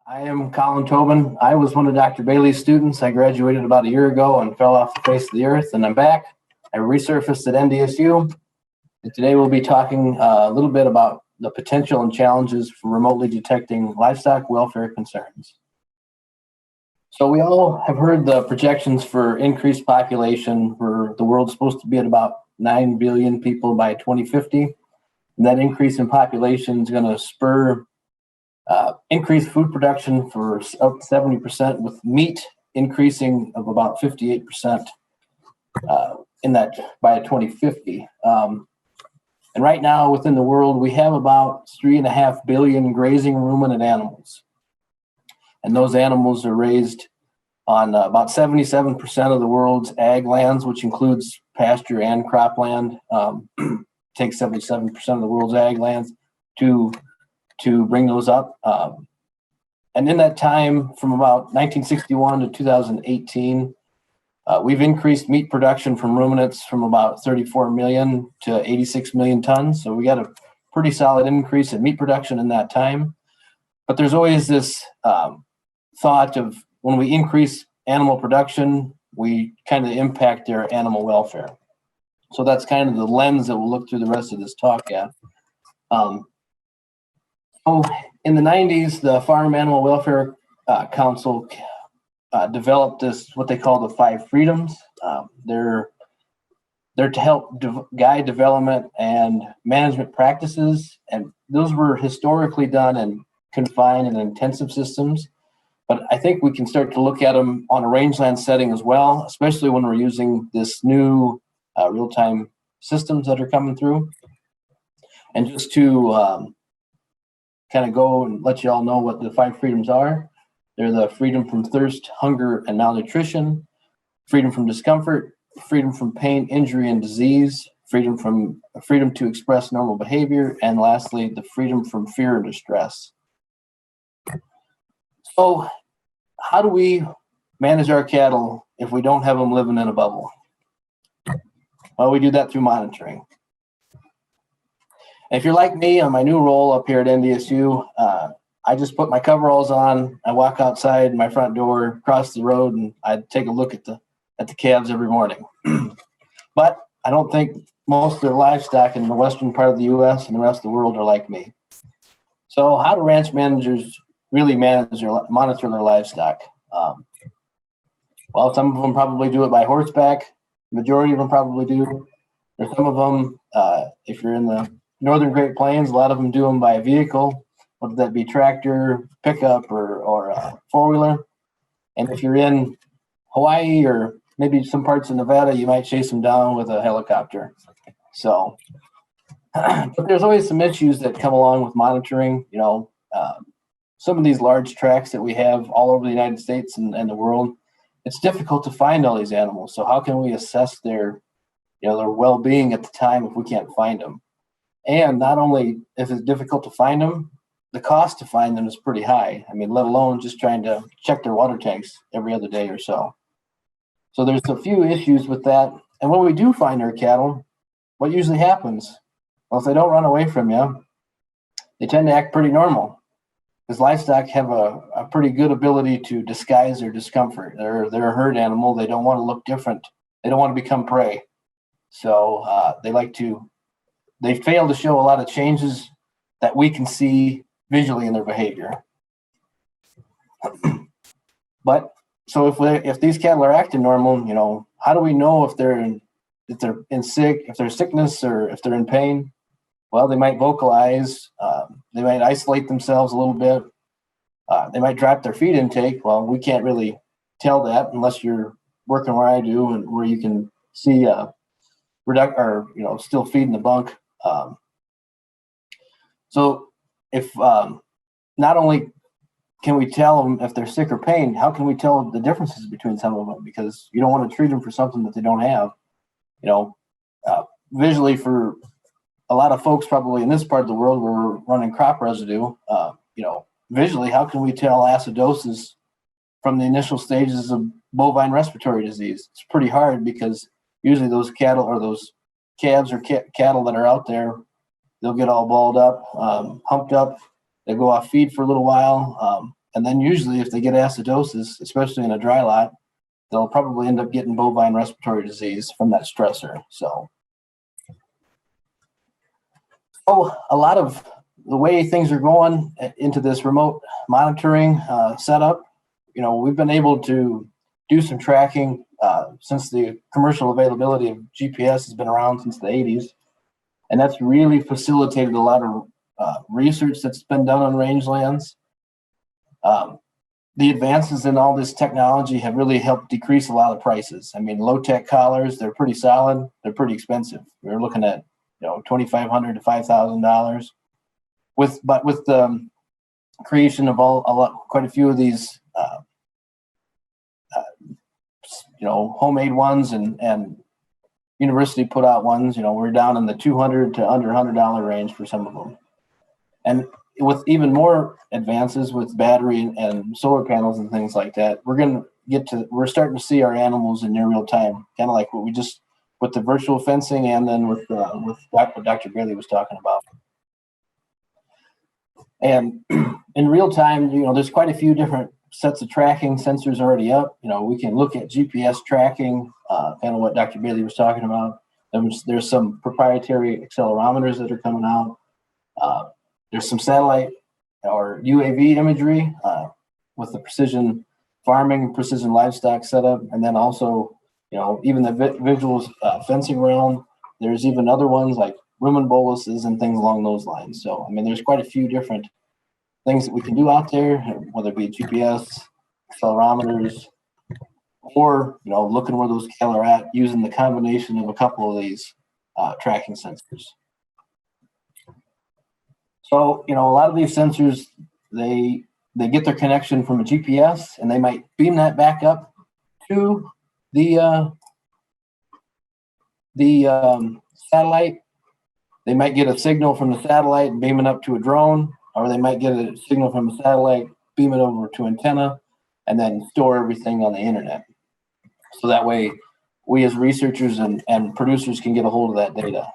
I am Colin Tobin. I was one of Dr. Bailey's students. I graduated about a year ago and fell off the face of the earth, and I'm back. I resurfaced at NDSU, and today we'll be talking a little bit about the potential and challenges for remotely detecting livestock welfare concerns. So we all have heard the projections for increased population, where the world's supposed to be at about 9 billion people by 2050. And that increase in population is going to spur increased food production for up 70%, with meat increasing of about 58% in that by 2050. And right now within the world, we have about 3.5 billion grazing ruminant animals. And those animals are raised on about 77% of the world's ag lands, which includes pasture and cropland. Takes 77% of the world's ag lands to bring those up. And in that time, from about 1961 to 2018, we've increased meat production from ruminants from about 34 million to 86 million tons. So we got a pretty solid increase in meat production in that time. But there's always this thought of when we increase animal production, we kind of impact their animal welfare. So that's kind of the lens that we'll look through the rest of this talk at. In the 90s, the Farm Animal Welfare Council developed this, what they call the 5 freedoms. They're to help guide development and management practices, and those were historically done in confined and intensive systems. But I think we can start to look at them on a rangeland setting as well, especially when we're using this new real-time systems that are coming through. And just to kind of go and let you all know what the 5 freedoms are. They're the freedom from thirst, hunger, and malnutrition, freedom from discomfort, freedom from pain, injury, and disease, freedom to express normal behavior, and lastly, the freedom from fear and distress. So how do we manage our cattle if we don't have them living in a bubble? Well, we do that through monitoring. If you're like me on my new role up here at NDSU, I just put my coveralls on, I walk outside my front door, cross the road, and I take a look at the calves every morning. But I don't think most of their livestock in the western part of the U.S. and the rest of the world are like me. So how do ranch managers really monitor their livestock? Well, some of them probably do it by horseback. The majority of them probably do. There's some of them, if you're in the Northern Great Plains, a lot of them do them by vehicle, whether that be tractor, pickup, or four-wheeler. And if you're in Hawaii or maybe some parts of Nevada, you might chase them down with a helicopter. So, but there's always some issues that come along with monitoring. Some of these large tracts that we have all over the United States and the world, it's difficult to find all these animals. So how can we assess their well-being at the time if we can't find them? And not only if it's difficult to find them, the cost to find them is pretty high. I mean, let alone just trying to check their water tanks every other day or so. So there's a few issues with that. And when we do find our cattle, what usually happens? Well, if they don't run away from you, they tend to act pretty normal. Because livestock have a pretty good ability to disguise their discomfort. They're a herd animal. They don't want to look different. They don't want to become prey. So they fail to show a lot of changes that we can see visually in their behavior. But so if these cattle are acting normal, how do we know if they're sickness or if they're in pain? Well, they might vocalize. They might isolate themselves a little bit. They might drop their feed intake. Well, we can't really tell that unless you're working where I do and where you can see still feeding the bunk. So if not only can we tell them if they're sick or pain, how can we tell the differences between some of them? Because you don't want to treat them for something that they don't have. Visually, for a lot of folks probably in this part of the world where we're running crop residue, visually, how can we tell acidosis from the initial stages of bovine respiratory disease? It's pretty hard because usually those cattle or those calves or cattle that are out there, they'll get all balled up, humped up. They go off feed for a little while. And then usually if they get acidosis, especially in a dry lot, they'll probably end up getting bovine respiratory disease from that stressor. So a lot of the way things are going into this remote monitoring setup, we've been able to do some tracking since the commercial availability of GPS has been around since the 80s. And that's really facilitated a lot of research that's been done on rangelands. The advances in all this technology have really helped decrease a lot of prices. I mean, low-tech collars, they're pretty solid. They're pretty expensive. We're looking at $2,500 to $5,000. With the creation of quite a few of these homemade ones and university put out ones, we're down in the $200 to under $100 range for some of them. And with even more advances with battery and solar panels and things like that, we're starting to see our animals in near real time, kind of like what we just with the virtual fencing and then with what Dr. Bailey was talking about. And in real time, there's quite a few different sets of tracking sensors already up. We can look at GPS tracking, kind of what Dr. Bailey was talking about. There's some proprietary accelerometers that are coming out. There's some satellite or UAV imagery with the precision farming, precision livestock setup, and then also, even the visual fencing realm. There's even other ones like rumen boluses and things along those lines. So, there's quite a few different things that we can do out there, whether it be GPS, accelerometers, or, looking where those cattle are at using the combination of a couple of these tracking sensors. So, a lot of these sensors, they get their connection from a GPS, and they might beam that back up to the satellite. They might get a signal from the satellite and beam it up to a drone, or they might get a signal from a satellite, beam it over to antenna, and then store everything on the internet. So that way, we as researchers and producers can get a hold of that data.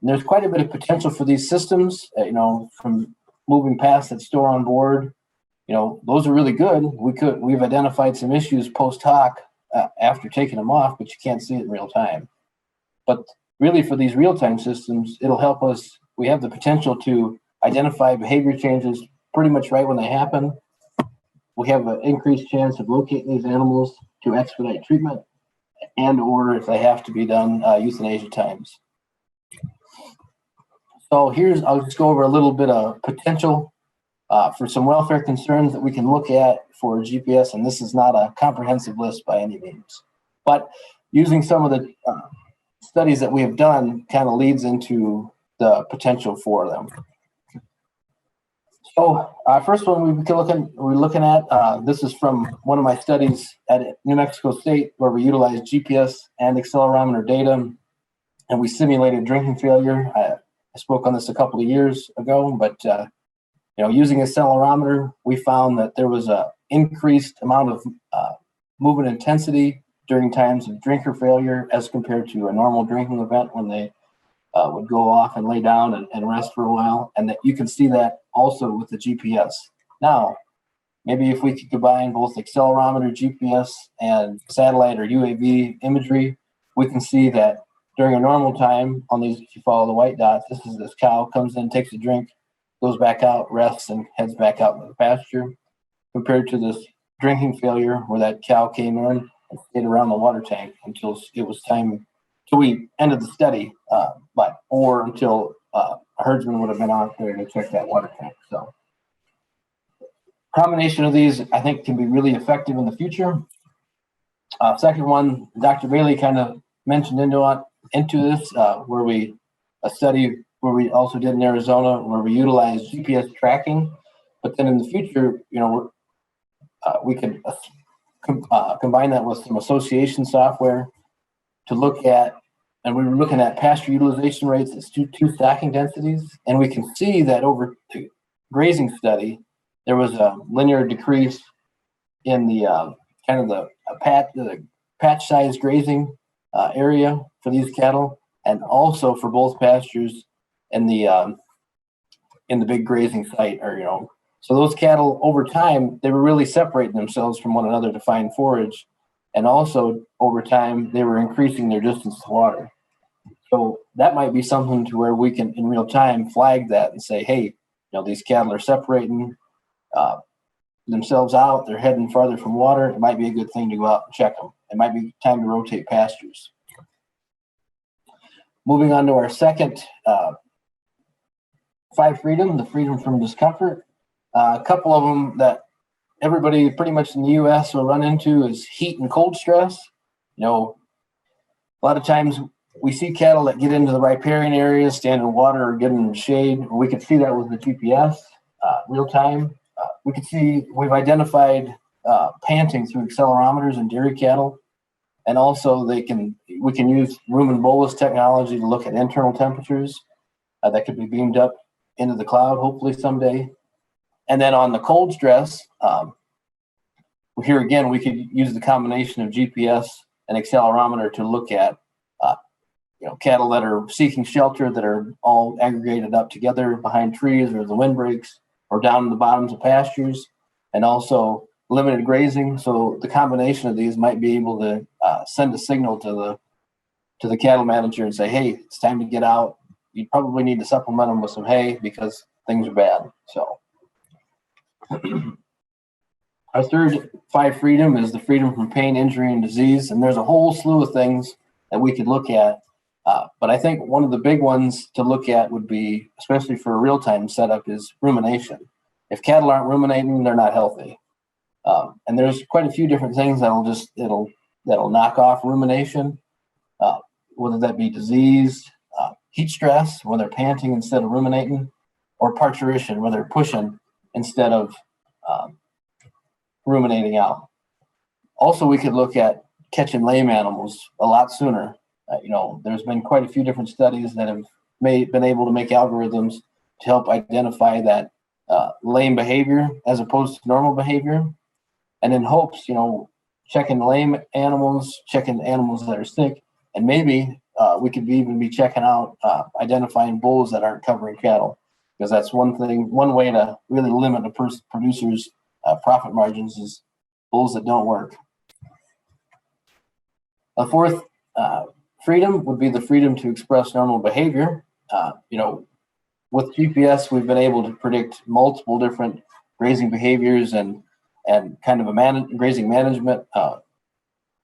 And there's quite a bit of potential for these systems, from moving past that store on board. Those are really good. We've identified some issues post hoc after taking them off, but you can't see it in real time. But really, for these real-time systems, it'll help us. We have the potential to identify behavior changes pretty much right when they happen. We have an increased chance of locating these animals to expedite treatment and or if they have to be done, euthanasia times. So I'll just go over a little bit of potential for some welfare concerns that we can look at for GPS, and this is not a comprehensive list by any means. But using some of the studies that we have done kind of leads into the potential for them. So first one we're looking at, this is from one of my studies at New Mexico State where we utilized GPS and accelerometer data, and we simulated drinking failure. I spoke on this a couple of years ago, but using accelerometer, we found that there was a increased amount of movement intensity during times of drinker failure as compared to a normal drinking event when they would go off and lay down and rest for a while. And that you can see that also with the GPS. Now, maybe if we could combine both accelerometer, GPS, and satellite or UAV imagery, we can see that during a normal time on these, if you follow the white dots, this cow comes in, takes a drink, goes back out, rests, and heads back out into the pasture, compared to this drinking failure where that cow came in and stayed around the water tank until it was time, till we ended the study, or until a herdsman would have been out there to check that water tank. So combination of these, I think, can be really effective in the future. Second one, Dr. Bailey kind of mentioned into this, a study where we also did in Arizona, where we utilized GPS tracking, but then in the future, we could combine that with some association software to look at, and we were looking at pasture utilization rates as two stocking densities, and we can see that over the grazing study, there was a linear decrease in the patch size grazing area for these cattle, and also for both pastures in the big grazing site, or So those cattle over time, they were really separating themselves from one another to find forage. And also over time, they were increasing their distance to water. So that might be something to where we can in real time flag that and say, hey, these cattle are separating themselves out. They're heading farther from water. It might be a good thing to go out and check them. It might be time to rotate pastures. Moving on to our second 5 freedom, the freedom from discomfort. A couple of them that everybody pretty much in the U.S. will run into is heat and cold stress. A lot of times we see cattle that get into the riparian areas, stand in water or get in the shade. We can see that with the GPS real time. We can see we've identified panting through accelerometers in dairy cattle. And also we can use room and bolus technology to look at internal temperatures that could be beamed up into the cloud, hopefully someday. And then on the cold stress, here again, we could use the combination of GPS and accelerometer to look at cattle that are seeking shelter, that are all aggregated up together behind trees or the windbreaks or down in the bottoms of pastures, and also limited grazing. So the combination of these might be able to send a signal to the cattle manager and say, hey, it's time to get out. You probably need to supplement them with some hay because things are bad. So our third 5 freedom is the freedom from pain, injury, and disease. And there's a whole slew of things that we could look at. But I think one of the big ones to look at would be, especially for a real-time setup, is rumination. If cattle aren't ruminating, they're not healthy. And there's quite a few different things that'll knock off rumination, whether that be disease, heat stress, where they're panting instead of ruminating, or parturition, where they're pushing instead of ruminating out. Also, we could look at catching lame animals a lot sooner. There's been quite a few different studies that have been able to make algorithms to help identify that lame behavior as opposed to normal behavior. And in hopes, checking lame animals, checking animals that are sick, and maybe we could even be checking out identifying bulls that aren't covering cattle, because that's one way to really limit a producer's profit margins is bulls that don't work. A fourth freedom would be the freedom to express normal behavior. With GPS, we've been able to predict multiple different grazing behaviors and kind of a grazing management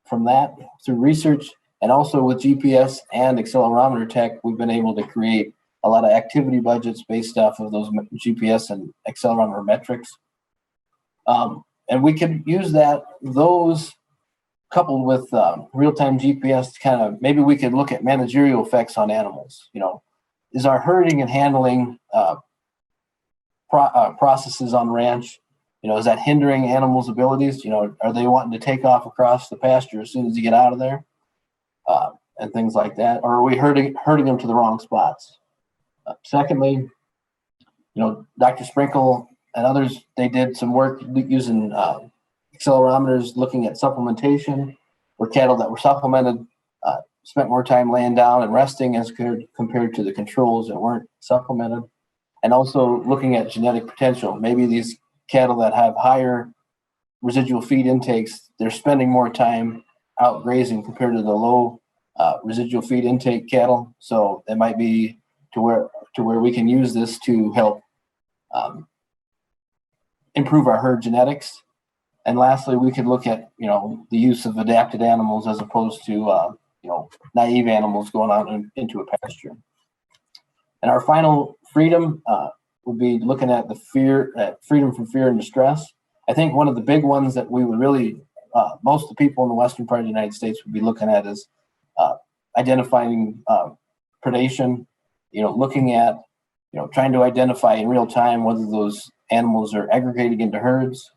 from that through research. And also with GPS and accelerometer tech, we've been able to create a lot of activity budgets based off of those GPS and accelerometer metrics. And we could use those coupled with real-time GPS to kind of, maybe we could look at managerial effects on animals. Is our herding and handling processes on ranch, is that hindering animals' abilities? Are they wanting to take off across the pasture as soon as you get out of there? And things like that. Or are we herding them to the wrong spots? Secondly, Dr. Sprinkle and others, they did some work using accelerometers looking at supplementation, where cattle that were supplemented spent more time laying down and resting as compared to the controls that weren't supplemented. And also looking at genetic potential. Maybe these cattle that have higher residual feed intakes, they're spending more time out grazing compared to the low residual feed intake cattle. So it might be to where we can use this to help improve our herd genetics. And lastly, we could look at the use of adapted animals as opposed to naive animals going out into a pasture. And our final freedom would be looking at freedom from fear and distress. I think one of the big ones that we would really most of the people in the western part of the United States would be looking at is identifying predation. Looking at trying to identify in real time whether those animals are aggregating into herds,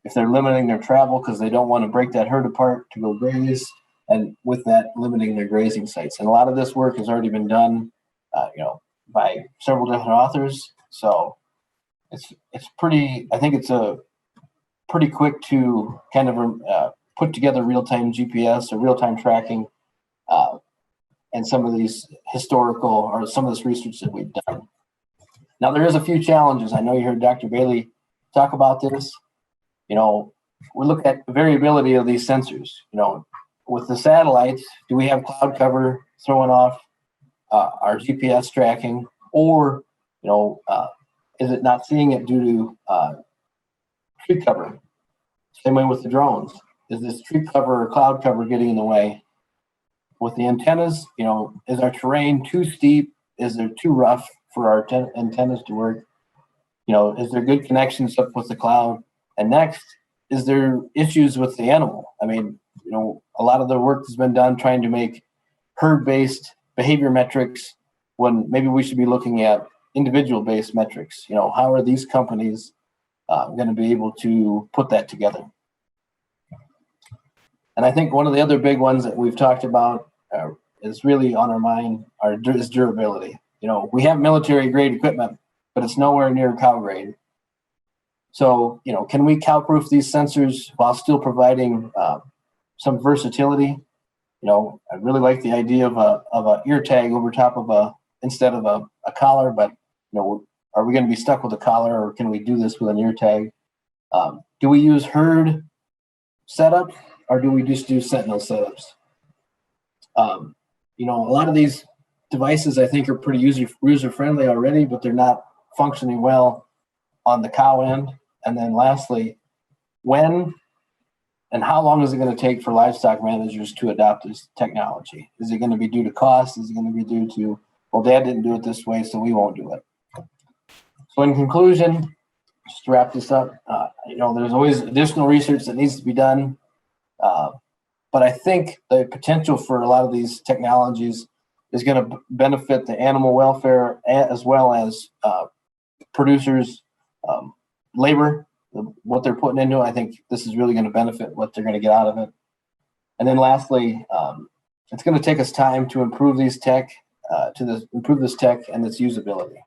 if they're limiting their travel because they don't want to break that herd apart to go graze, and with that limiting their grazing sites. And a lot of this work has already been done, by several different authors. So it's pretty. I think it's a pretty quick to kind of put together real-time GPS or real-time tracking, and some of these historical or some of this research that we've done. Now there is a few challenges. I know you heard Dr. Bailey talk about this. You know, we look at variability of these sensors. You know, with the satellites, do we have cloud cover throwing off our GPS tracking, or is it not seeing it due to tree cover? Same way with the drones. Is this tree cover or cloud cover getting in the way? With the antennas, is our terrain too steep? Is it too rough for our antennas to work? Is there good connections up with the cloud? And next, is there issues with the animal? I mean, a lot of the work has been done trying to make herd-based behavior metrics when maybe we should be looking at individual-based metrics. How are these companies going to be able to put that together? And I think one of the other big ones that we've talked about is really on our mind is durability. We have military-grade equipment, but it's nowhere near cow grade. So, can we cow-proof these sensors while still providing some versatility? I really like the idea of a ear tag over top of instead of a collar, but are we going to be stuck with a collar, or can we do this with an ear tag? Do we use herd setup, or do we just do sentinel setups? A lot of these devices I think are pretty user friendly already, but they're not functioning well on the cow end. And then lastly, when and how long is it going to take for livestock managers to adopt this technology? Is it going to be due to cost? Is it going to be due to, well, Dad didn't do it this way, so we won't do it? So in conclusion, just to wrap this up, there's always additional research that needs to be done. But I think the potential for a lot of these technologies is going to benefit the animal welfare as well as producers' labor, what they're putting into it. I think this is really going to benefit what they're going to get out of it. And then lastly, it's going to take us time to improve these improve this tech and its usability.